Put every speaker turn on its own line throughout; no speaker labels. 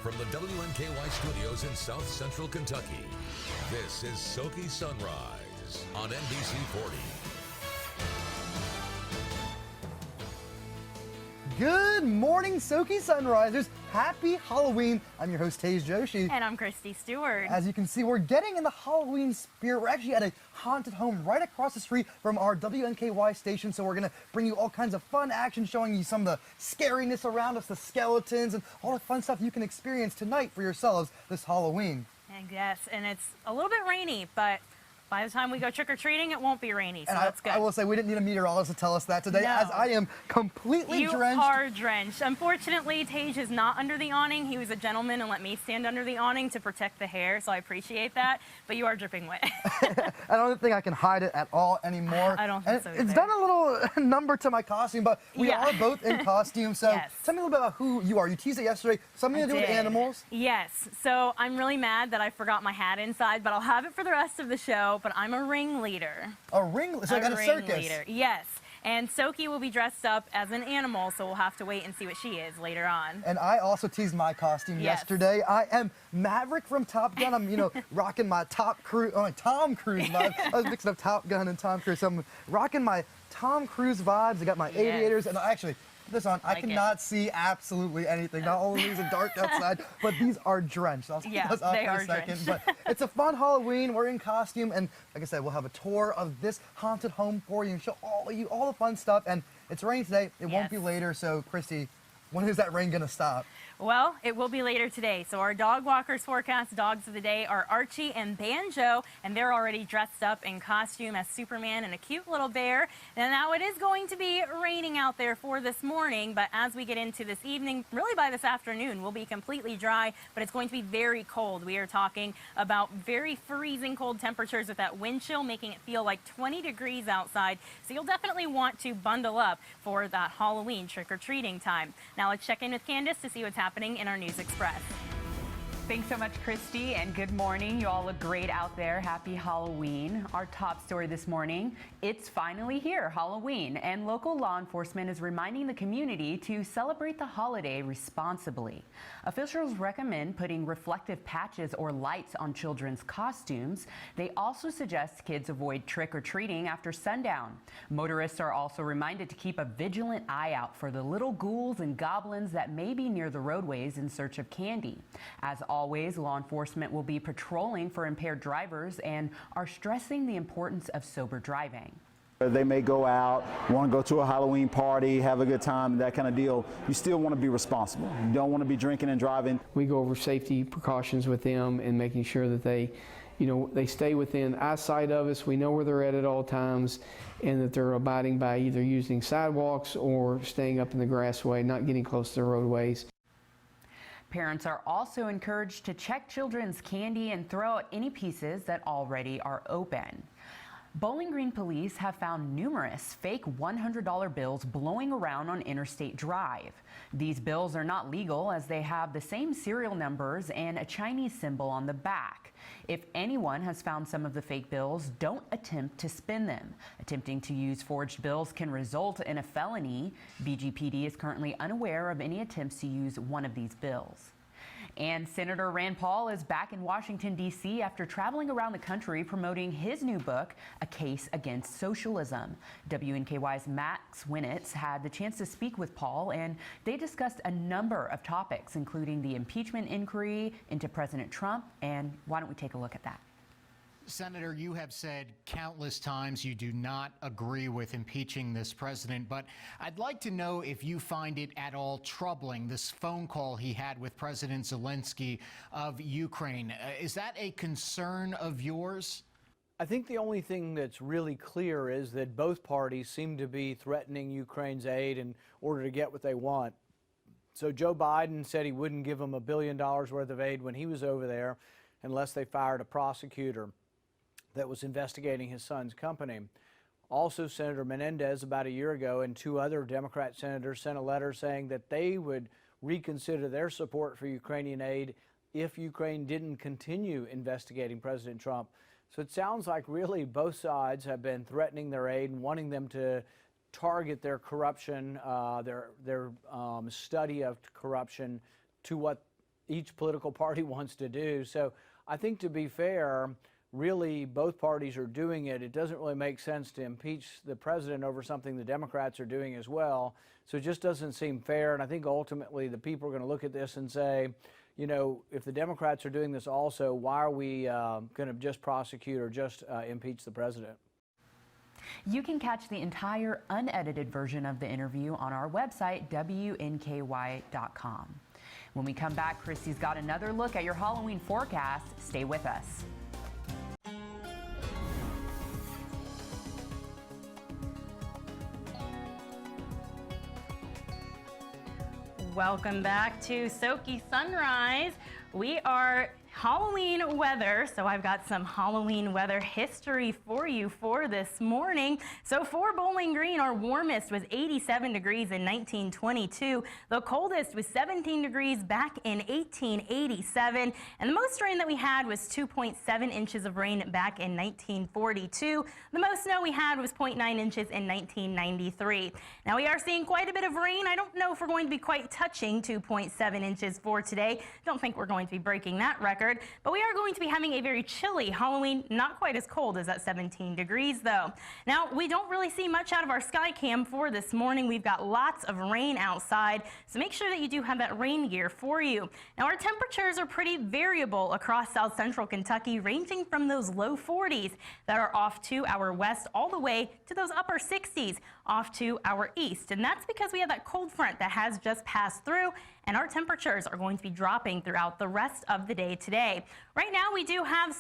from the WNKY studios in South Central Kentucky, this is SoKY Sunrise on NBC 40.
Good morning, SoKY Sunrisers. Happy Halloween. I'm your host, Taze Joshi.
And I'm Christy Stewart.
As you can see, we're getting in the Halloween spirit. We're actually at a haunted home right across the street from our WNKY station, so we're going to bring you all kinds of fun action, showing you some of the scariness around us, the skeletons, and all the fun stuff you can experience tonight for yourselves this Halloween.
And yes, and it's a little bit rainy, but by the time we go trick-or-treating, it won't be rainy, so that's good.
I will say, we didn't need a meteorologist to tell us that today, as I am completely drenched.
You are drenched. Unfortunately, Tage is not under the awning. He was a gentleman and let me stand under the awning to protect the hair, so I appreciate that, but you are dripping wet.
I don't think I can hide it at all anymore.
I don't think so either.
It's done a little number to my costume, but we are both in costume, so tell me a little bit about who you are. You teased it yesterday, something to do with animals?
Yes, so I'm really mad that I forgot my hat inside, but I'll have it for the rest of the show. But I'm a ringleader.
A ringleader? So like at a circus?
Ringleader, yes. And SoKY will be dressed up as an animal, so we'll have to wait and see what she is later on.
And I also teased my costume yesterday. I am Maverick from Top Gun. I'm, rocking my Tom Cruise vibe. I was mixing up Top Gun and Tom Cruise, so I'm rocking my Tom Cruise vibes. I got my aviators, and actually, this on, I cannot see absolutely anything. Not only is it dark outside, but these are drenched. I'll take those off for a second. But it's a fun Halloween. We're in costume, and like I said, we'll have a tour of this haunted home for you and show all of you all the fun stuff. And it's raining today. It won't be later. So, Christy, when is that rain going to stop?
Well, it will be later today. So our dog walkers forecast dogs of the day are Archie and Banjo, and they're already dressed up in costume as Superman and a cute little bear. And now it is going to be raining out there for this morning, but as we get into this evening, really by this afternoon, we'll be completely dry, but it's going to be very cold. We are talking about very freezing cold temperatures with that wind chill, making it feel like 20 degrees outside. So you'll definitely want to bundle up for that Halloween trick-or-treating time. Now let's check in with Candace to see what's happening in our News Express.
Thanks so much, Christy, and good morning. You all look great out there. Happy Halloween. Our top story this morning, it's finally here, Halloween, and local law enforcement is reminding the community to celebrate the holiday responsibly. Officials recommend putting reflective patches or lights on children's costumes. They also suggest kids avoid trick-or-treating after sundown. Motorists are also reminded to keep a vigilant eye out for the little ghouls and goblins that may be near the roadways in search of candy. As always, law enforcement will be patrolling for impaired drivers and are stressing the importance of sober driving.
They may go out, want to go to a Halloween party, have a good time, that kind of deal. You still want to be responsible. You don't want to be drinking and driving.
We go over safety precautions with them and making sure that they stay within eyesight of us. We know where they're at all times, and that they're abiding by either using sidewalks or staying up in the grassway, not getting close to the roadways.
Parents are also encouraged to check children's candy and throw out any pieces that already are open. Bowling Green police have found numerous fake $100 bills blowing around on Interstate Drive. These bills are not legal as they have the same serial numbers and a Chinese symbol on the back. If anyone has found some of the fake bills, don't attempt to spin them. Attempting to use forged bills can result in a felony. BGPD is currently unaware of any attempts to use one of these bills. And Senator Rand Paul is back in Washington, D.C. after traveling around the country promoting his new book, A Case Against Socialism. WNKY's Max Winnitz had the chance to speak with Paul, and they discussed a number of topics, including the impeachment inquiry into President Trump. And why don't we take a look at that?
Senator, you have said countless times you do not agree with impeaching this president, but I'd like to know if you find it at all troubling, this phone call he had with President Zelensky of Ukraine. Is that a concern of yours?
I think the only thing that's really clear is that both parties seem to be threatening Ukraine's aid in order to get what they want. So Joe Biden said he wouldn't give them $1 billion worth of aid when he was over there unless they fired a prosecutor that was investigating his son's company. Also, Senator Menendez, about a year ago, and two other Democrat senators sent a letter saying that they would reconsider their support for Ukrainian aid if Ukraine didn't continue investigating President Trump. So it sounds like really both sides have been threatening their aid and wanting them to target their corruption, their study of corruption to what each political party wants to do. So I think, to be fair, really both parties are doing it. It doesn't really make sense to impeach the president over something the Democrats are doing as well. So it just doesn't seem fair. And I think ultimately the people are going to look at this and say, you know, if the Democrats are doing this also, why are we going to just prosecute or just impeach the president?
You can catch the entire unedited version of the interview on our website, WNKY.com. When we come back, Christy's got another look at your Halloween forecast. Stay with us.
Welcome back to SoKY Sunrise. We are Halloween weather, so I've got some Halloween weather history for you for this morning. So for Bowling Green, our warmest was 87 degrees in 1922. The coldest was 17 degrees back in 1887. And the most rain that we had was 2.7 inches of rain back in 1942. The most snow we had was 0.9 inches in 1993. Now we are seeing quite a bit of rain. I don't know if we're going to be quite touching 2.7 inches for today. Don't think we're going to be breaking that record. But we are going to be having a very chilly Halloween, not quite as cold as that 17 degrees though. Now, we don't really see much out of our sky cam for this morning. We've got lots of rain outside, so make sure that you do have that rain gear for you. Now, our temperatures are pretty variable across south central Kentucky, ranging from those low 40s that are off to our west all the way to those upper 60s off to our east. And that's because we have that cold front that has just passed through, and our temperatures are going to be dropping throughout the rest of the day today. Right now we do have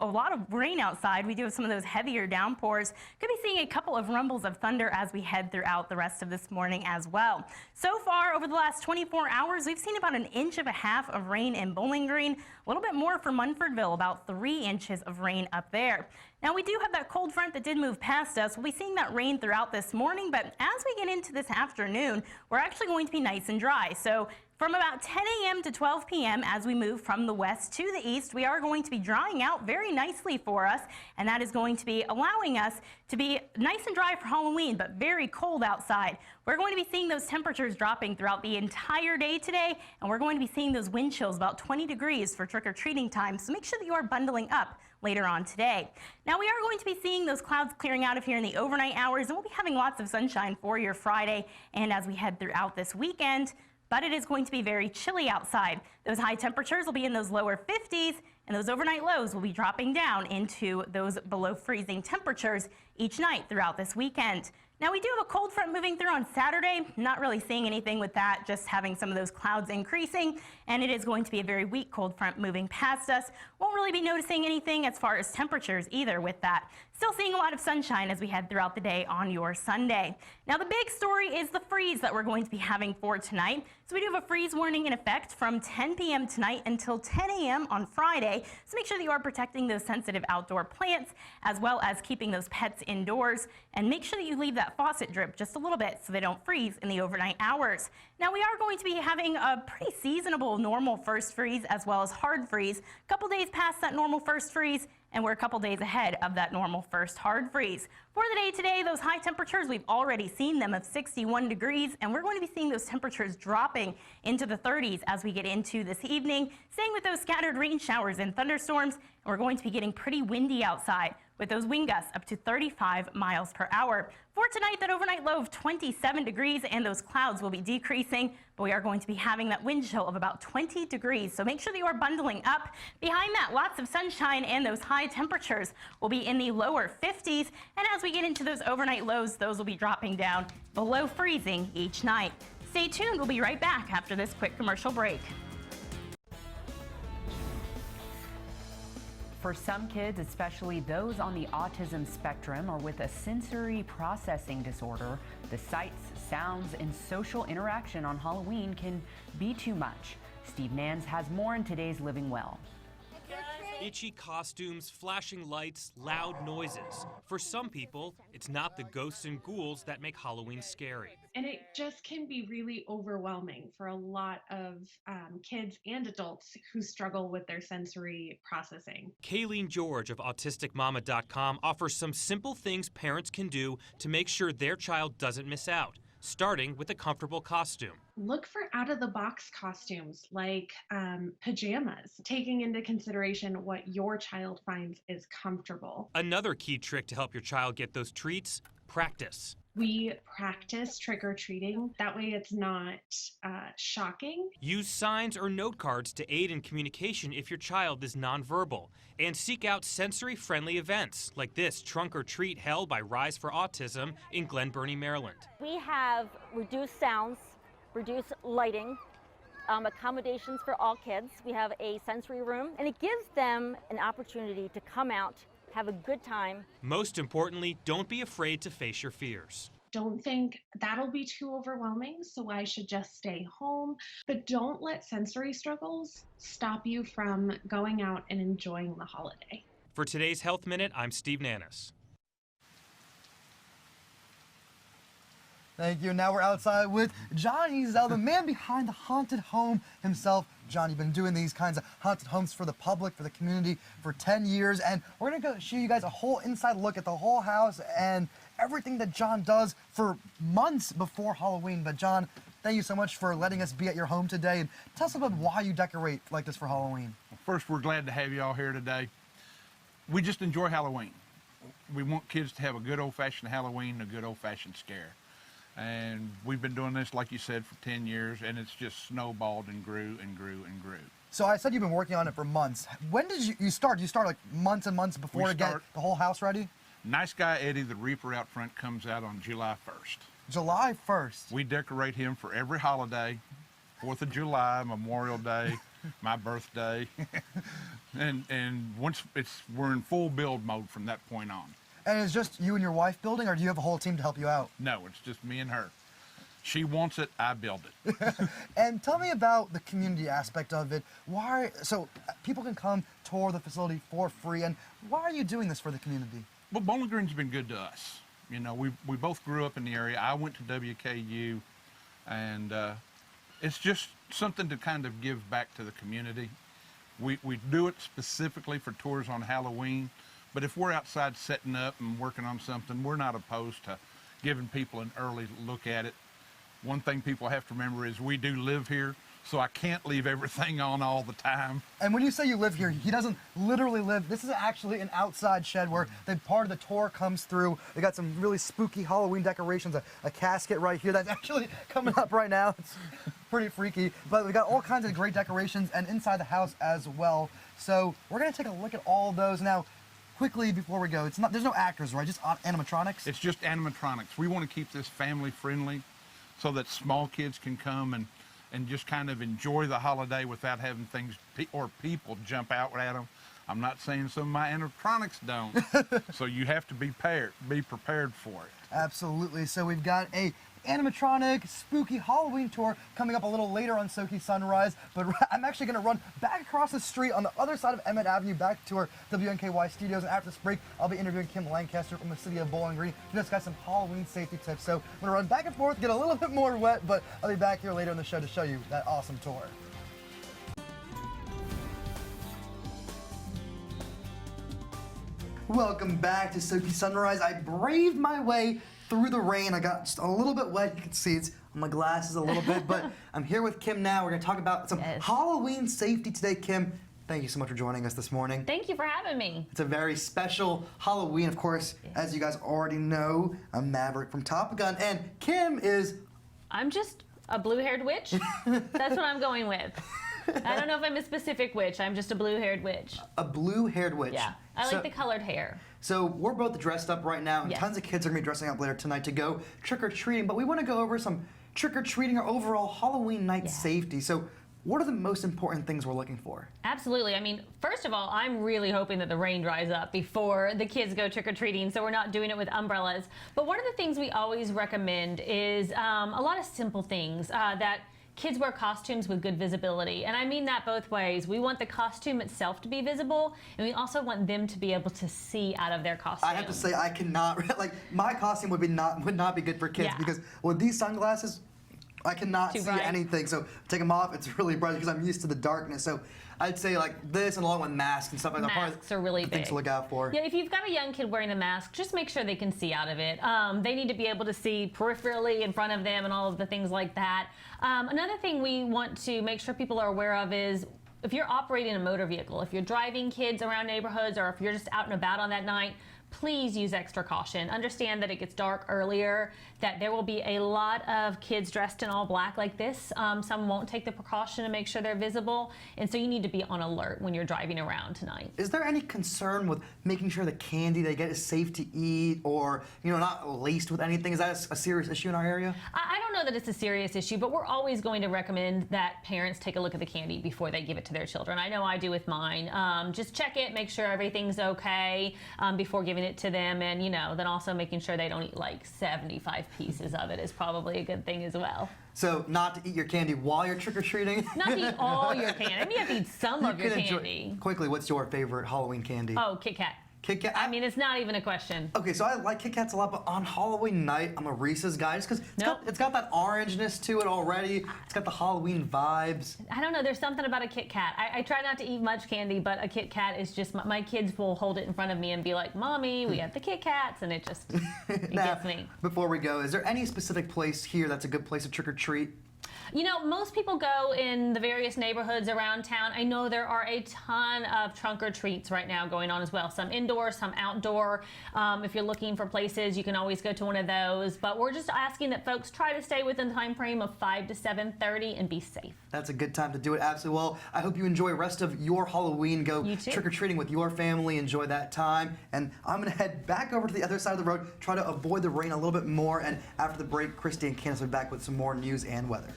a lot of rain outside. We do have some of those heavier downpours. Could be seeing a couple of rumbles of thunder as we head throughout the rest of this morning as well. So far over the last 24 hours, we've seen about 1.5 inches of rain in Bowling Green, a little bit more for Munfordville, about 3 inches of rain up there. Now we do have that cold front that did move past us. We'll be seeing that rain throughout this morning, but as we get into this afternoon, we're actually going to be nice and dry. So from about 10 a.m. to 12 p.m. as we move from the west to the east, we are going to be drying out very nicely for us, and that is going to be allowing us to be nice and dry for Halloween, but very cold outside. We're going to be seeing those temperatures dropping throughout the entire day today, and we're going to be seeing those wind chills about 20 degrees for trick-or-treating time, so make sure that you are bundling up later on today. Now we are going to be seeing those clouds clearing out of here in the overnight hours, and we'll be having lots of sunshine for your Friday and as we head throughout this weekend. But it is going to be very chilly outside. Those high temperatures will be in those lower 50s, and those overnight lows will be dropping down into those below freezing temperatures each night throughout this weekend. Now we do have a cold front moving through on Saturday. Not really seeing anything with that, just having some of those clouds increasing, and it is going to be a very weak cold front moving past us. Won't really be noticing anything as far as temperatures either with that. Still seeing a lot of sunshine as we head throughout the day on your Sunday. Now the big story is the freeze that we're going to be having for tonight. So we do have a freeze warning in effect from 10 p.m. tonight until 10 a.m. on Friday. So make sure that you are protecting those sensitive outdoor plants as well as keeping those pets indoors, and make sure that you leave that faucet drip just a little bit so they don't freeze in the overnight hours. Now we are going to be having a pretty seasonable normal first freeze as well as hard freeze. A couple days past that normal first freeze, and we're a couple days ahead of that normal first hard freeze. For the day today, those high temperatures, we've already seen them of 61 degrees, and we're going to be seeing those temperatures dropping into the 30s as we get into this evening, staying with those scattered rain showers and thunderstorms, and we're going to be getting pretty windy outside with those wind gusts up to 35 miles per hour. For tonight, that overnight low of 27 degrees, and those clouds will be decreasing, but we are going to be having that wind chill of about 20 degrees. So make sure that you are bundling up. Behind that, lots of sunshine, and those high temperatures will be in the lower 50s. And as we get into those overnight lows, those will be dropping down below freezing each night. Stay tuned. We'll be right back after this quick commercial break.
For some kids, especially those on the autism spectrum or with a sensory processing disorder, the sights, sounds, and social interaction on Halloween can be too much. Steve Nans has more in today's Living Well.
Itchy costumes, flashing lights, loud noises. For some people, it's not the ghosts and ghouls that make Halloween scary.
And it just can be really overwhelming for a lot of kids and adults who struggle with their sensory processing.
Kayleen George of AutisticMama.com offers some simple things parents can do to make sure their child doesn't miss out. starting with a comfortable costume.
Look for out-of-the-box costumes like pajamas, taking into consideration what your child finds is comfortable.
Another key trick to help your child get those treats: practice.
We practice trick-or-treating. That way it's not shocking.
Use signs or note cards to aid in communication if your child is nonverbal. And seek out sensory-friendly events like this trunk or treat held by Rise for Autism in Glen Burnie, Maryland.
We have reduced sounds, reduced lighting, accommodations for all kids. We have a sensory room, and it gives them an opportunity to come out, have a good time.
Most importantly, don't be afraid to face your fears.
Don't think that'll be too overwhelming, so I should just stay home. But don't let sensory struggles stop you from going out and enjoying the holiday.
For today's Health Minute, I'm Steve Nannis.
Thank you. Now we're outside with Johnny Zell, the man behind the haunted home himself. Johnny, you've been doing these kinds of haunted homes for the public, for the community, for 10 years. And we're going to go show you guys a whole inside look at the whole house and everything that John does for months before Halloween. But John, thank you so much for letting us be at your home today. And tell us about why you decorate like this for Halloween.
Well, first, we're glad to have you all here today. We just enjoy Halloween. We want kids to have a good old-fashioned Halloween, a good old-fashioned scare. And we've been doing this, like you said, for 10 years, and it's just snowballed and grew and grew and grew.
So I said you've been working on it for months. When did you start? Did you start like months and months before to get the whole house ready?
Nice guy Eddie, the Reaper out front, comes out on July 1st.
July 1st?
We decorate him for every holiday, 4th of July, Memorial Day, my birthday. and once we're in full build mode from that point on.
And it's just you and your wife building, or do you have a whole team to help you out?
No, it's just me and her. She wants it, I build it.
And tell me about the community aspect of it. So people can come tour the facility for free, and why are you doing this for the community?
Well, Bowling Green's been good to us. You know, we both grew up in the area. I went to WKU, and it's just something to kind of give back to the community. We do it specifically for tours on Halloween. But if we're outside setting up and working on something, we're not opposed to giving people an early look at it. One thing people have to remember is we do live here, so I can't leave everything on all the time.
And when you say you live here, he doesn't literally live. This is actually an outside shed where part of the tour comes through. They got some really spooky Halloween decorations, a casket right here that's actually coming up right now. It's pretty freaky. But we got all kinds of great decorations and inside the house as well. So we're going to take a look at all of those now. Quickly before we go, there's no actors, right? Just animatronics?
It's just animatronics. We want to keep this family friendly so that small kids can come and just kind of enjoy the holiday without having things or people jump out at them. I'm not saying some of my animatronics don't. So you have to be prepared for it.
Absolutely. So we've got a animatronic, spooky Halloween tour coming up a little later on SoKY Sunrise, but I'm actually going to run back across the street on the other side of Emmett Avenue back to our WNKY studios, and after this break, I'll be interviewing Kim Lancaster from the city of Bowling Green to discuss some Halloween safety tips. So I'm going to run back and forth, get a little bit more wet, but I'll be back here later in the show to show you that awesome tour. Welcome back to SoKY Sunrise. I braved my way through the rain. I got just a little bit wet. You can see it's on my glasses a little bit, but I'm here with Kim now. We're going to talk about some Halloween safety today. Kim, thank you so much for joining us this morning.
Thank you for having me.
It's a very special Halloween, of course. As you guys already know, I'm Maverick from Top Gun, and Kim is...
I'm just a blue-haired witch. That's what I'm going with. I don't know if I'm a specific witch. I'm just a blue-haired witch.
A blue-haired witch.
Yeah. I like the colored hair.
So we're both dressed up right now, and tons of kids are going to be dressing up later tonight to go trick-or-treating, but we want to go over some trick-or-treating or overall Halloween night safety. So what are the most important things we're looking for?
Absolutely. I mean, first of all, I'm really hoping that the rain dries up before the kids go trick-or-treating, so we're not doing it with umbrellas. But one of the things we always recommend is a lot of simple things that kids wear costumes with good visibility. And I mean that both ways. We want the costume itself to be visible, and we also want them to be able to see out of their costume.
I have to say, I cannot, like, my costume would not be good for kids because with these sunglasses, I cannot
Too
see
bright?
anything, so take them off. It's really bright because I'm used to the darkness. So I'd say like this, and along with masks and stuff like that.
Masks are really big.
Things to look out for.
Yeah, if you've got a young kid wearing a mask, just make sure they can see out of it. They need to be able to see peripherally in front of them and all of the things like that. Another thing we want to make sure people are aware of is if you're operating a motor vehicle, if you're driving kids around neighborhoods, or if you're just out and about on that night, please use extra caution. Understand that it gets dark earlier, that there will be a lot of kids dressed in all black like this. Some won't take the precaution to make sure they're visible, and so you need to be on alert when you're driving around tonight.
Is there any concern with making sure the candy they get is safe to eat, or not laced with anything? Is that a serious issue in our area?
I don't know that it's a serious issue, but we're always going to recommend that parents take a look at the candy before they give it to their children. I know I do with mine. Just check it, make sure everything's okay before giving it to them, and then also making sure they don't eat like 75 pieces of it is probably a good thing as well.
So not to eat your candy while you're trick-or-treating?
Not to eat all your candy. I mean, you have to eat some of your candy.
Quickly, what's your favorite Halloween candy?
Oh, Kit Kat.
Kit Kat?
I mean, it's not even a question.
Okay, so I like Kit Kats a lot, but on Halloween night, I'm a Reese's guy just because it's got that orangeness to it already. It's got the Halloween vibes.
I don't know. There's something about a Kit Kat. I try not to eat much candy, but a Kit Kat is just, my kids will hold it in front of me and be like, Mommy, we have the Kit Kats, and it just, it gets me.
Before we go, is there any specific place here that's a good place to trick-or-treat?
Most people go in the various neighborhoods around town. I know there are a ton of trunk or treats right now going on as well. Some indoor, some outdoor. If you're looking for places, you can always go to one of those. But we're just asking that folks try to stay within the time frame of 5 to 7:30 and be safe.
That's a good time to do it, absolutely. Well, I hope you enjoy the rest of your Halloween. Go trick-or-treating with your family. Enjoy that time. And I'm going to head back over to the other side of the road, try to avoid the rain a little bit more. And after the break, Christy and Candace will be back with some more news and weather.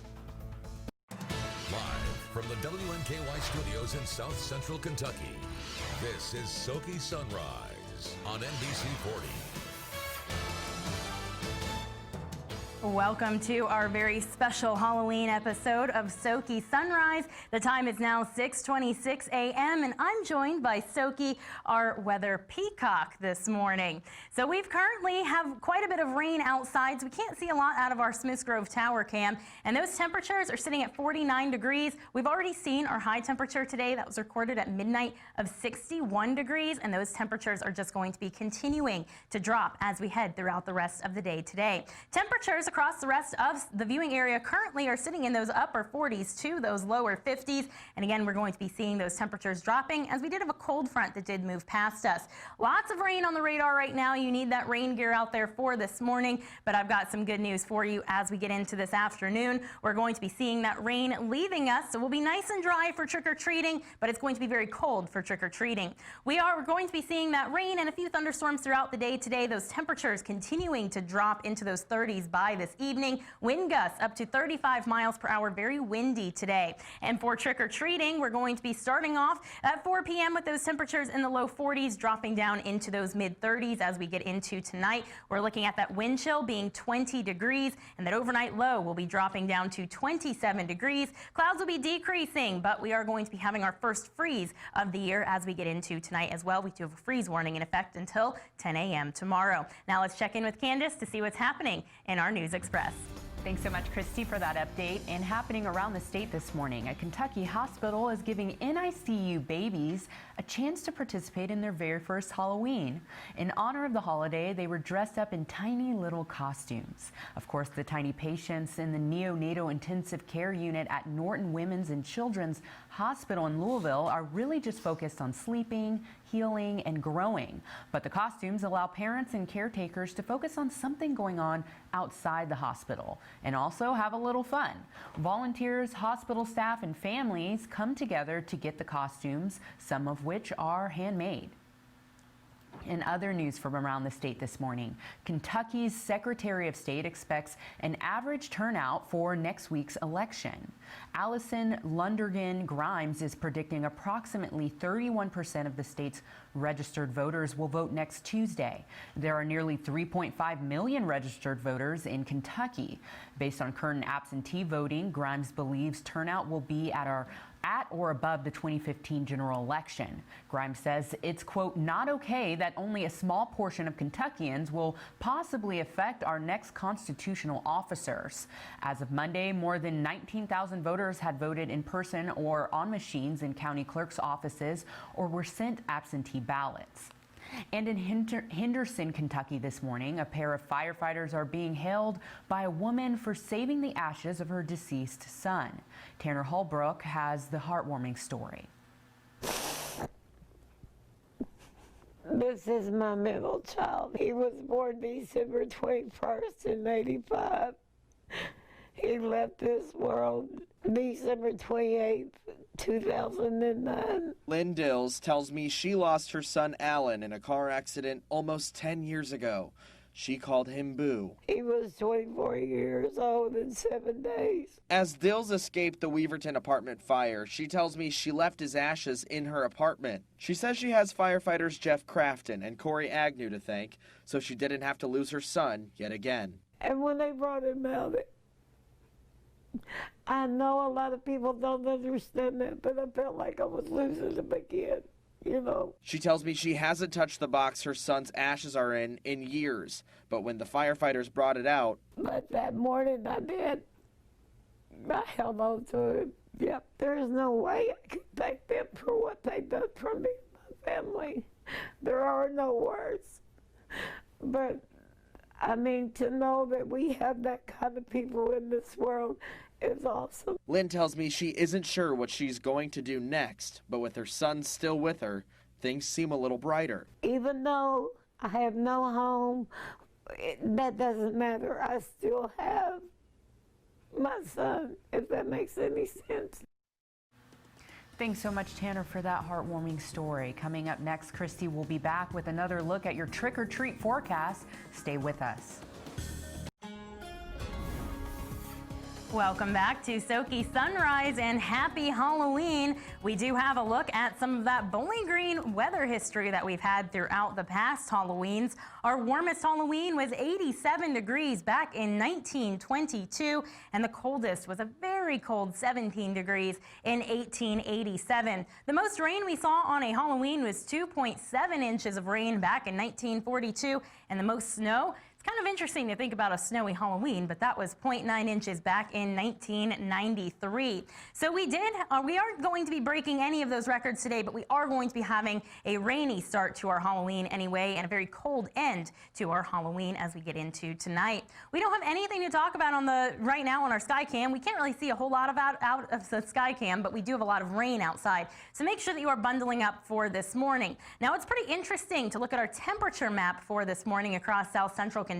From the WNKY studios in South Central Kentucky, this is SoKY Sunrise on NBC 40.
Welcome to our very special Halloween episode of SoKY Sunrise. The time is now 6:26 a.m. and I'm joined by SoKY, our weather peacock this morning. So we've currently have quite a bit of rain outside, so we can't see a lot out of our Smiths Grove Tower cam. And those temperatures are sitting at 49 degrees. We've already seen our high temperature today that was recorded at midnight of 61 degrees, and those temperatures are just going to be continuing to drop as we head throughout the rest of the day today. Temperatures across the rest of the viewing area currently are sitting in those upper 40s to those lower 50s. And again, we're going to be seeing those temperatures dropping as we did have a cold front that did move past us. Lots of rain on the radar right now. You need that rain gear out there for this morning, but I've got some good news for you as we get into this afternoon. We're going to be seeing that rain leaving us, so we'll be nice and dry for trick-or-treating, but it's going to be very cold for trick-or-treating. We're going to be seeing that rain and a few thunderstorms throughout the day today. Those temperatures continuing to drop into those 30s by this evening. Wind gusts up to 35 miles per hour, very windy today. And for trick-or-treating, we're going to be starting off at 4 p.m. with those temperatures in the low 40s, dropping down into those mid-30s as we get into tonight. We're looking at that wind chill being 20 degrees, and that overnight low will be dropping down to 27 degrees. Clouds will be decreasing, but we are going to be having our first freeze of the year as we get into tonight as well. We do have a freeze warning in effect until 10 a.m. tomorrow. Now let's check in with Candace to see what's happening in our News Express.
Thanks so much, Christy, for that update. And happening around the state this morning, a Kentucky hospital is giving NICU babies a chance to participate in their very first Halloween. In honor of the holiday, they were dressed up in tiny little costumes. Of course, the tiny patients in the neonatal intensive care unit at Norton Women's and Children's Hospital in Louisville are really just focused on sleeping, healing, and growing. But the costumes allow parents and caretakers to focus on something going on outside the hospital and also have a little fun. Volunteers, hospital staff, and families come together to get the costumes, some of which are handmade. In other news from around the state this morning, Kentucky's Secretary of State expects an average turnout for next week's election. Allison Lundergan Grimes is predicting approximately 31% of the state's registered voters will vote next Tuesday. There are nearly 3.5 million registered voters in Kentucky. Based on current absentee voting, Grimes believes turnout will be at or above the 2015 general election. Grimes says it's, quote, not okay that that only a small portion of Kentuckians will possibly affect our next constitutional officers. As of Monday, more than 19,000 voters had voted in person or on machines in county clerk's offices or were sent absentee ballots. And in Henderson, Kentucky this morning, a pair of firefighters are being hailed by a woman for saving the ashes of her deceased son. Tanner Holbrook has the heartwarming story.
This is my middle child. He was born December 21st in '85. He left this world December 28th, 2009.
Lynn Dills tells me she lost her son Alan in a car accident almost 10 years ago. She called him Boo.
He was 24 years old in 7 days.
As Dills escaped the Weaverton apartment fire, she tells me she left his ashes in her apartment. She says she has firefighters Jeff Crafton and Corey Agnew to thank, so she didn't have to lose her son yet again.
And when they brought him out, I know a lot of people don't understand that, but I felt like I was losing him again, you know.
She tells me she hasn't touched the box her son's ashes are in years, but when the firefighters brought it out...
But that morning I did. I held on to him. Yep, there's no way I could thank them for what they done for me and my family. There are no words. But I mean, to know that we have that kind of people in this world is awesome.
Lynn tells me she isn't sure what she's going to do next, but with her son still with her, things seem a little brighter.
Even though I have no home, that doesn't matter. I still have my son, if that makes any sense.
Thanks so much, Tanner, for that heartwarming story. Coming up next, Christy will be back with another look at your trick-or-treat forecast. Stay with us.
Welcome back to SoKY Sunrise and happy Halloween. We do have a look at some of that Bowling Green weather history that we've had throughout the past Halloweens. Our warmest Halloween was 87 degrees back in 1922, and the coldest was a very cold 17 degrees in 1887. The most rain we saw on a Halloween was 2.7 inches of rain back in 1942, and the most snow, kind of interesting to think about a snowy Halloween, but that was 0.9 inches back in 1993. So we aren't going to be breaking any of those records today, but we are going to be having a rainy start to our Halloween anyway, and a very cold end to our Halloween as we get into tonight. We don't have anything to talk about right now on our SkyCam. We can't really see a whole lot out of the SkyCam, but we do have a lot of rain outside. So make sure that you are bundling up for this morning. Now it's pretty interesting to look at our temperature map for this morning across South Central Kentucky.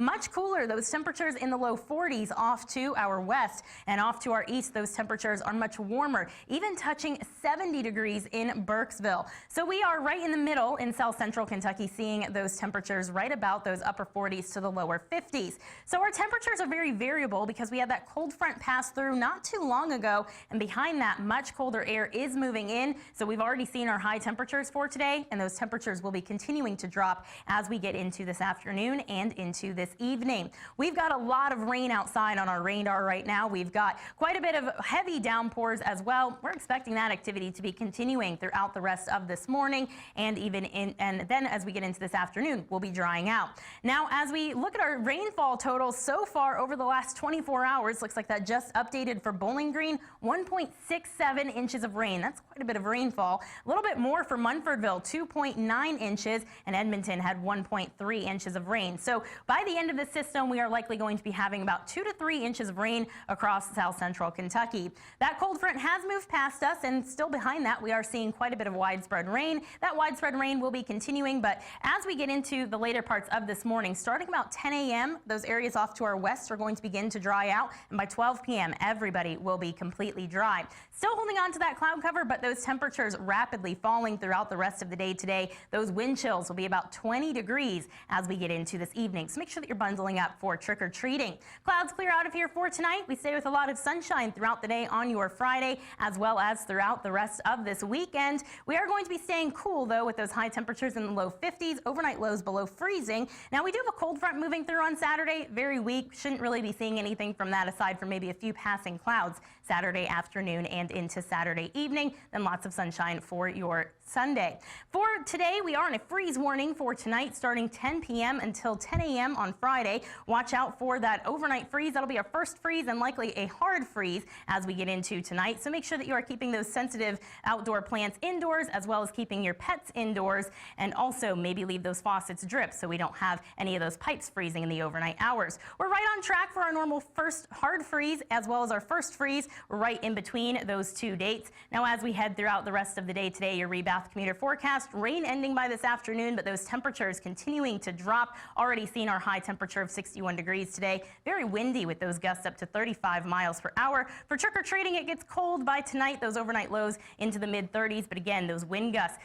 Much cooler, those temperatures in the low 40s off to our west, and off to our east those temperatures are much warmer, even touching 70 degrees in Burkesville. So we are right in the middle in South Central Kentucky, seeing those temperatures right about those upper 40s to the lower 50s. So our temperatures are very variable because we had that cold front pass through not too long ago, and behind that much colder air is moving in. So we've already seen our high temperatures for today, and those temperatures will be continuing to drop as we get into this afternoon and into this evening. We've got a lot of rain outside on our radar right now. We've got quite a bit of heavy downpours as well. We're expecting that activity to be continuing throughout the rest of this morning, and then as we get into this afternoon, we'll be drying out. Now, as we look at our rainfall totals so far over the last 24 hours, looks like that just updated for Bowling Green, 1.67 inches of rain. That's quite a bit of rainfall. A little bit more for Munfordville, 2.9 inches, and Edmonton had 1.3 inches of rain. So by the end of the system, we are likely going to be having about 2 to 3 inches of rain across South Central Kentucky. That cold front has moved past us, and still behind that, we are seeing quite a bit of widespread rain. That widespread rain will be continuing, but as we get into the later parts of this morning, starting about 10 a.m., those areas off to our west are going to begin to dry out, and by 12 p.m., everybody will be completely dry. Still holding on to that cloud cover, but those temperatures rapidly falling throughout the rest of the day today. Those wind chills will be about 20 degrees as we get into this evening. So make sure that you're bundling up for trick-or-treating. Clouds clear out of here for tonight. We stay with a lot of sunshine throughout the day on your Friday, as well as throughout the rest of this weekend. We are going to be staying cool, though, with those high temperatures in the low 50s, overnight lows below freezing. Now, we do have a cold front moving through on Saturday. Very weak. Shouldn't really be seeing anything from that aside from maybe a few passing clouds Saturday afternoon and into Saturday evening. Then lots of sunshine for your Sunday. For today, we are in a freeze warning for tonight starting 10 p.m. until 10 a.m. on Friday. Watch out for that overnight freeze. That'll be our first freeze and likely a hard freeze as we get into tonight. So make sure that you are keeping those sensitive outdoor plants indoors as well as keeping your pets indoors, and also maybe leave those faucets drip so we don't have any of those pipes freezing in the overnight hours. We're right on track for our normal first hard freeze as well as our first freeze. We're right in between those two dates. Now as we head throughout the rest of the day today, your rebath commuter forecast, rain ending by this afternoon, but those temperatures continuing to drop. Already seen our high temperature of 61 degrees today. Very windy with those gusts up to 35 miles per hour. For trick-or-treating, it gets cold by tonight. Those overnight lows into the mid-30s, but again, those wind gusts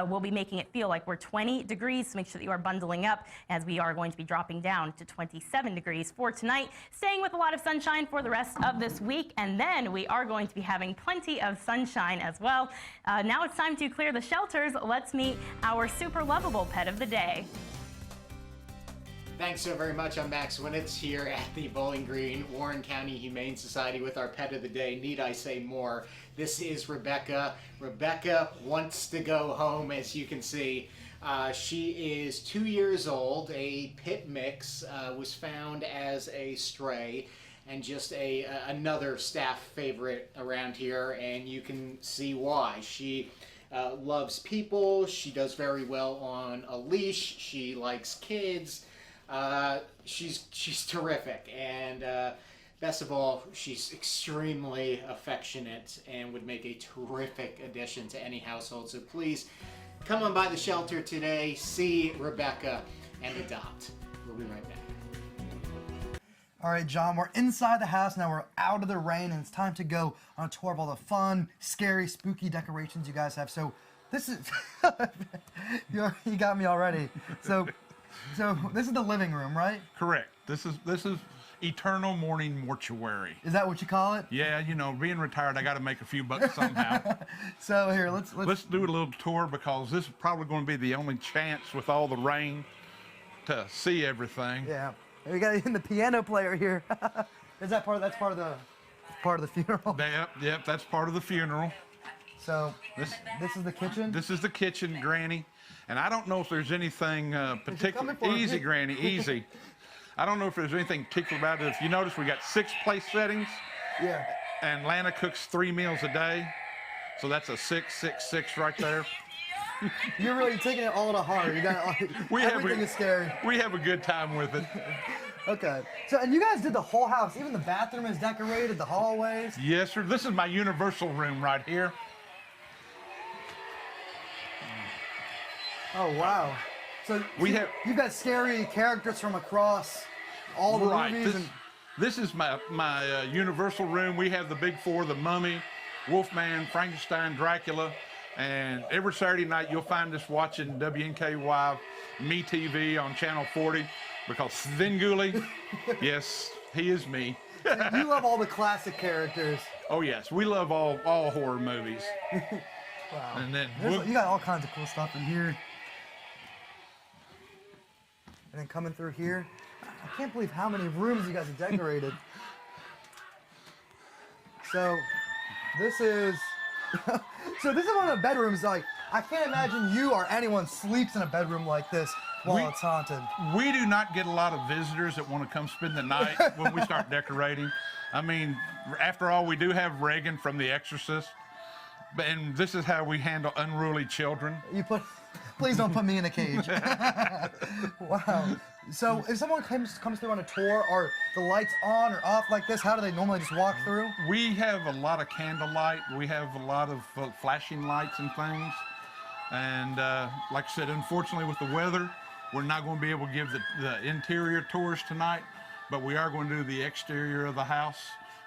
will be making it feel like we're 20 degrees, so make sure that you are bundling up as we are going to be dropping down to 27 degrees for tonight. Staying with a lot of sunshine for the rest of this week, and then we are going to be having plenty of sunshine as well. Now it's time to clear the shelters. Let's meet our super lovable pet of the day.
Thanks so very much. I'm Max Winitz here at the Bowling Green Warren County Humane Society with our pet of the day. Need I say more? This is Rebecca. Rebecca wants to go home, as you can see. She is 2 years old. A pit mix was found as a stray, and just another staff favorite around here, and you can see why. She loves people. She does very well on a leash. She likes kids. She's terrific, and best of all, she's extremely affectionate and would make a terrific addition to any household. So please come on by the shelter today, see Rebecca, and adopt. We'll be right back.
All right, John, we're inside the house now. We're out of the rain, and it's time to go on a tour of all the fun, scary, spooky decorations you guys have. So this is you got me already. So this is the living room, right?
Correct. This is Eternal Morning Mortuary.
Is that what you call it?
Yeah, you know, being retired, I got to make a few bucks somehow.
So here, let's
do a little tour, because this is probably going to be the only chance with all the rain to see everything.
Yeah. We got even the piano player here. Is that that's part of the funeral?
Yep, that's part of the funeral.
So this is the kitchen?
This is the kitchen, Granny. And I don't know if there's anything particular. Easy, Granny, easy. I don't know if there's anything particular about it. If you notice, we got 6 place settings.
Yeah.
And Lana cooks 3 meals a day. So that's a 666 right there.
You're really taking it all to heart. You got everything is scary.
We have a good time with it.
Okay. So, and you guys did the whole house. Even the bathroom is decorated, the hallways.
Yes, sir. This is my universal room right here.
Oh, wow. So you've got scary characters from across all the movies.
This is my universal room. We have the big 4, the Mummy, Wolfman, Frankenstein, Dracula. And every Saturday night, you'll find us watching WNKY Me TV on Channel 40, because Svengoolie, yes, he is me.
You love all the classic characters.
Oh, yes. We love all horror movies.
Wow.
And then
you got all kinds of cool stuff in here. And then coming through here, I can't believe how many rooms you guys have decorated. So this is one of the bedrooms. Like, I can't imagine you or anyone sleeps in a bedroom like this while it's haunted.
We do not get a lot of visitors that want to come spend the night when we start decorating. I mean, after all, we do have Reagan from The Exorcist, and this is how we handle unruly children.
Please don't put me in a cage. Wow. So if someone comes through on a tour, are the lights on or off like this? How do they normally just walk through?
We have a lot of candlelight. We have a lot of flashing lights and things. And like I said, unfortunately with the weather, we're not going to be able to give the interior tours tonight, but we are going to do the exterior of the house.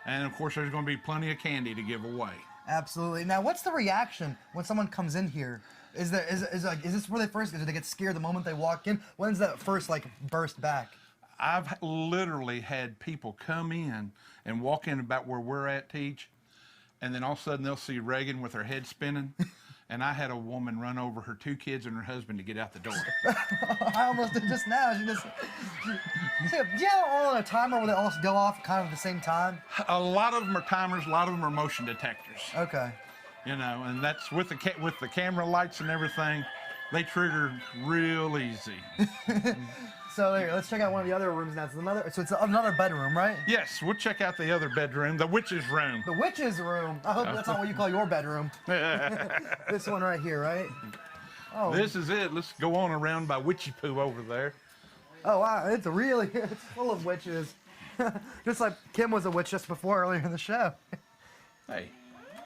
And of course, there's going to be plenty of candy to give away.
Absolutely. Now, what's the reaction when someone comes in here? Is this where they first, do they get scared the moment they walk in? When's that first burst back?
I've literally had people come in and walk in about where we're at, Teach, and then all of a sudden they'll see Reagan with her head spinning, and I had a woman run over her 2 kids and her husband to get out the door.
I almost did just now. Do you have all on a timer where they all go off kind of at the same time?
A lot of them are timers, a lot of them are motion detectors.
Okay.
You know, and that's with the camera lights and everything. They trigger real easy.
So here, let's check out one of the other rooms now. So it's another bedroom, right?
Yes, we'll check out the other bedroom, the witch's room.
The witch's room. I hope that's not what you call your bedroom. This one right here, right? Oh.
This is it. Let's go on around by Witchy Poo over there.
Oh wow, it's full of witches. Just like Kim was a witch just before earlier in the show.
Hey.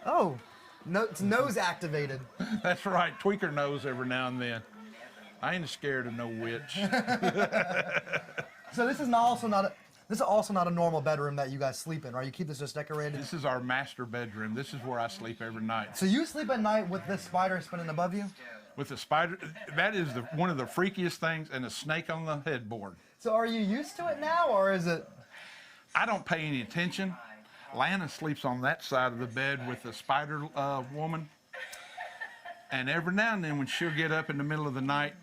Oh, no, it's nose activated.
That's right. Tweak her nose every now and then. I ain't scared of no witch.
So this is also not a normal bedroom that you guys sleep in, right? You keep this just decorated?
This is our master bedroom. This is where I sleep every night.
So you sleep at night with this spider spinning above you?
With the spider, that is one of the freakiest things, and a snake on the headboard.
So are you used to it now, or is it?
I don't pay any attention. Lana sleeps on that side of the bed with the spider woman. And every now and then when she'll get up in the middle of the night,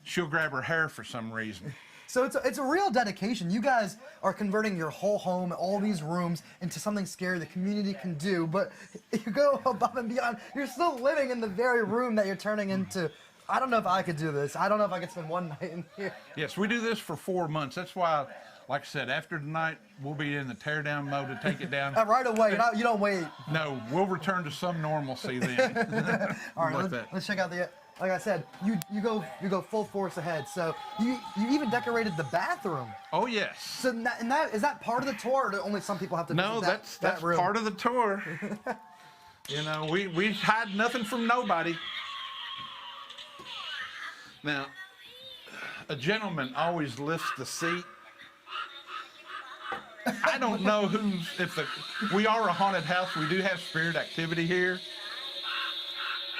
she'll grab her hair for some reason.
So it's a real dedication. You guys are converting your whole home, all these rooms, into something scary the community can do, but you go above and beyond. You're still living in the very room that you're turning into. I don't know if I could do this. I don't know if I could spend one night in here.
Yes, we do this for 4 months. That's why, like I said, after tonight, we'll be in the tear down mode to take it down.
Right away, you don't wait.
No, we'll return to some normalcy then.
All right, let's check out the. Like I said, you go full force ahead. So you even decorated the bathroom.
Oh yes.
So is that part of the tour, or do only some people have to?
No,
visit
that's
room?
part of the tour. You know, we hide nothing from nobody. Now, a gentleman always lifts the seat. I don't know we are a haunted house. We do have spirit activity here.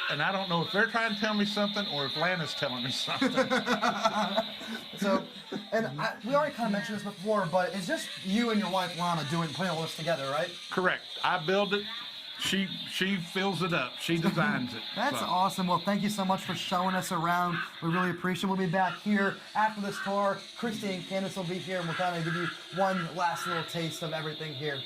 And I don't know if they're trying to tell me something or if Lana's telling me something.
So, we already kind of mentioned this before, but it's just you and your wife Lana putting all this together, right?
Correct. I build it. She fills it up. She designs it.
That's awesome. Well, thank you so much for showing us around. We really appreciate it. We'll be back here after this tour. Christy and Candace will be here, and we'll kind of give you one last little taste of everything here.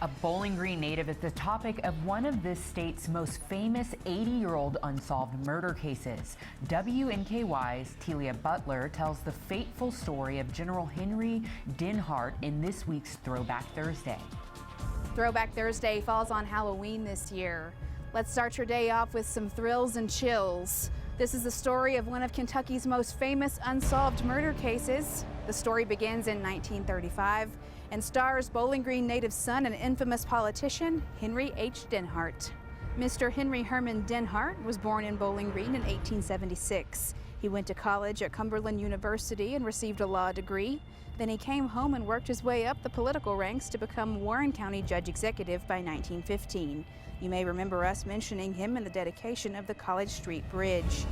A Bowling Green native is the topic of one of this state's most famous 80-year-old unsolved murder cases. WNKY's Telia Butler tells the fateful story of General Henry Denhart in this week's Throwback Thursday.
Throwback Thursday falls on Halloween this year. Let's start your day off with some thrills and chills. This is the story of one of Kentucky's most famous unsolved murder cases. The story begins in 1935 and stars Bowling Green native son and infamous politician Henry H. Denhart. Mr. Henry Herman Denhart was born in Bowling Green in 1876. He went to college at Cumberland University and received a law degree. Then he came home and worked his way up the political ranks to become Warren County Judge Executive by 1915. You may remember us mentioning him in the dedication of the College Street Bridge.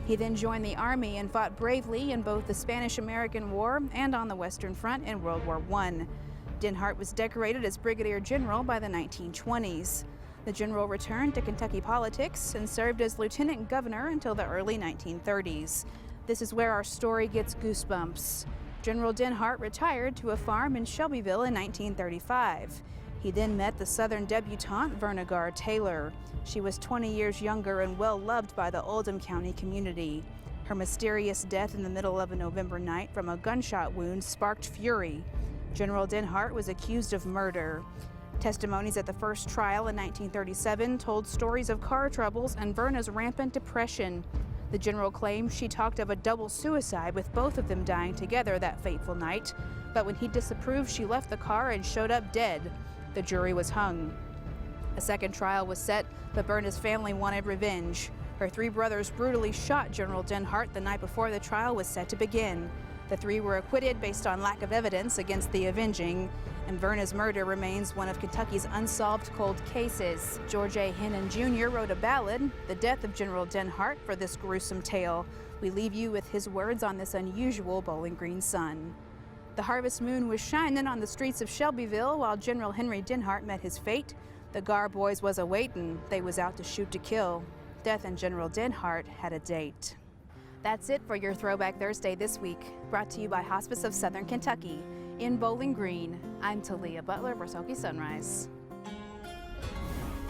He then joined the Army and fought bravely in both the Spanish-American War and on the Western Front in World War I. Denhart was decorated as Brigadier General by the 1920s. The general returned to Kentucky politics and served as Lieutenant Governor until the early 1930s. This is where our story gets goosebumps. General Denhart retired to a farm in Shelbyville in 1935. He then met the Southern debutante Verna Garr Taylor. She was 20 years younger and well loved by the Oldham County community. Her mysterious death in the middle of a November night from a gunshot wound sparked fury. General Denhart was accused of murder. Testimonies at the first trial in 1937 told stories of car troubles and Verna's rampant depression. The general claimed she talked of a double suicide with both of them dying together that fateful night, but when he disapproved, she left the car and showed up dead. The jury was hung. A second trial was set, but Verna's family wanted revenge. Her three brothers brutally shot General Denhart the night before the trial was set to begin. The three were acquitted based on lack of evidence against the avenging, and Verna's murder remains one of Kentucky's unsolved cold cases. George A. Hennon Jr. wrote a ballad, The Death of General Denhart, for this gruesome tale. We leave you with his words on this unusual Bowling Green sun. The harvest moon was shining on the streets of Shelbyville while General Henry Denhart met his fate. The Garr boys was a-waitin', they was out to shoot to kill. Death and General Denhart had a date. That's it for your Throwback Thursday this week, brought to you by Hospice of Southern Kentucky. In Bowling Green, I'm Talia Butler for SoKY Sunrise.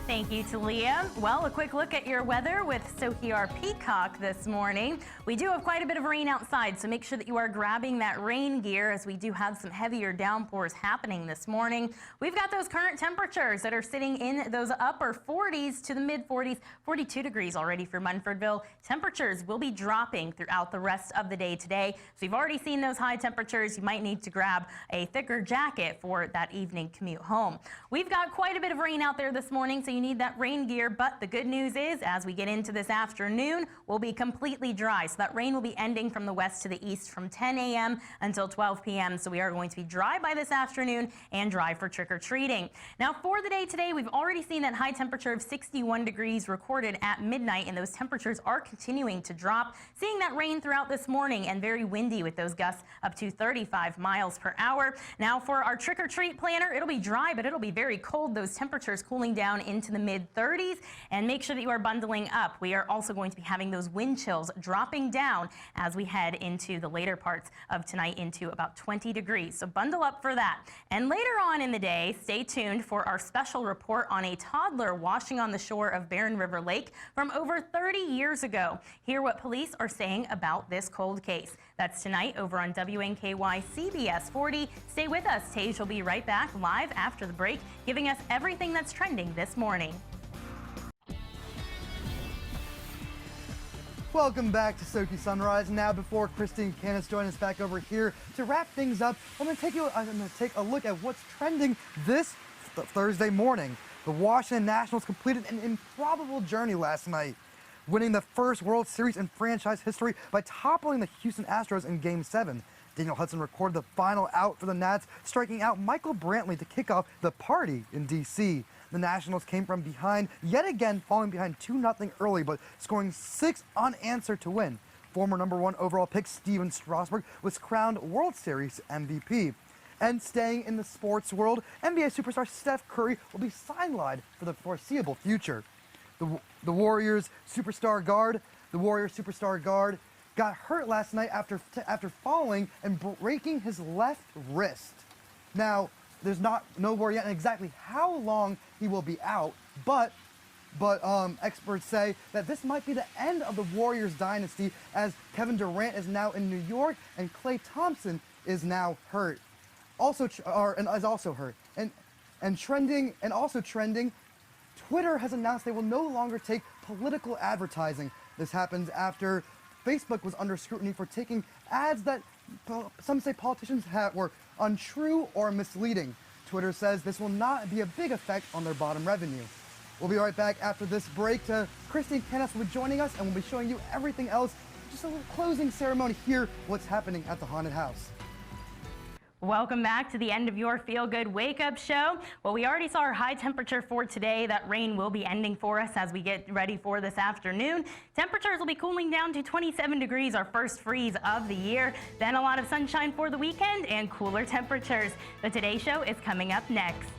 Thank you, Talia. Well, a quick look at your weather with SoKY Peacock this morning. We do have quite a bit of rain outside, so make sure that you are grabbing that rain gear as we do have some heavier downpours happening this morning. We've got those current temperatures that are sitting in those upper 40s to the mid 40s, 42 degrees already for Munfordville. Temperatures will be dropping throughout the rest of the day today. So you've already seen those high temperatures. You might need to grab a thicker jacket for that evening commute home. We've got quite a bit of rain out there this morning, so you need that rain gear, but the good news is as we get into this afternoon, we'll be completely dry. So that rain will be ending from the west to the east from 10 a.m. until 12 p.m. So we are going to be dry by this afternoon and dry for trick-or-treating. Now for the day today, we've already seen that high temperature of 61 degrees recorded at midnight, and those temperatures are continuing to drop. Seeing that rain throughout this morning and very windy with those gusts up to 35 miles per hour. Now for our trick-or-treat planner, it'll be dry, but it'll be very cold. Those temperatures cooling down into the mid-30s, and make sure that you are bundling up. We are also going to be having those wind chills dropping down as we head into the later parts of tonight into about 20 degrees. So bundle up for that. And later on in the day, stay tuned for our special report on a toddler washing on the shore of Barren River Lake from over 30 years ago. Hear what police are saying about this cold case. That's tonight over on WNKY CBS 40. Stay with us. Tage will be right back live after the break, giving us everything that's trending this morning.
Welcome back to SoKY Sunrise. Now, before Christine Canis joins us back over here to wrap things up, I'm going to take a look at what's trending this Thursday morning. The Washington Nationals completed an improbable journey last night, winning the first World Series in franchise history by toppling the Houston Astros in Game 7. Daniel Hudson recorded the final out for the Nats, striking out Michael Brantley to kick off the party in D.C. The Nationals came from behind, yet again falling behind 2-0 early, but scoring 6 unanswered to win. Former #1 overall pick Steven Strasburg was crowned World Series MVP. And staying in the sports world, NBA superstar Steph Curry will be sidelined for the foreseeable future. The Warriors superstar guard got hurt last night after falling and breaking his left wrist. Now, there's no word yet on exactly how long he will be out, but experts say that this might be the end of the Warriors dynasty, as Kevin Durant is now in New York and Klay Thompson is now hurt. Also hurt. And trending, Twitter has announced they will no longer take political advertising. This happens after Facebook was under scrutiny for taking ads that some say politicians were untrue or misleading. Twitter says this will not be a big effect on their bottom revenue. We'll be right back after this break. Christine Canis will be joining us, and we'll be showing you everything else. Just a little closing ceremony here, what's happening at the haunted house.
Welcome back to the end of your Feel Good Wake Up Show. Well, we already saw our high temperature for today. That rain will be ending for us as we get ready for this afternoon. Temperatures will be cooling down to 27 degrees, our first freeze of the year. Then a lot of sunshine for the weekend and cooler temperatures. The Today Show is coming up next.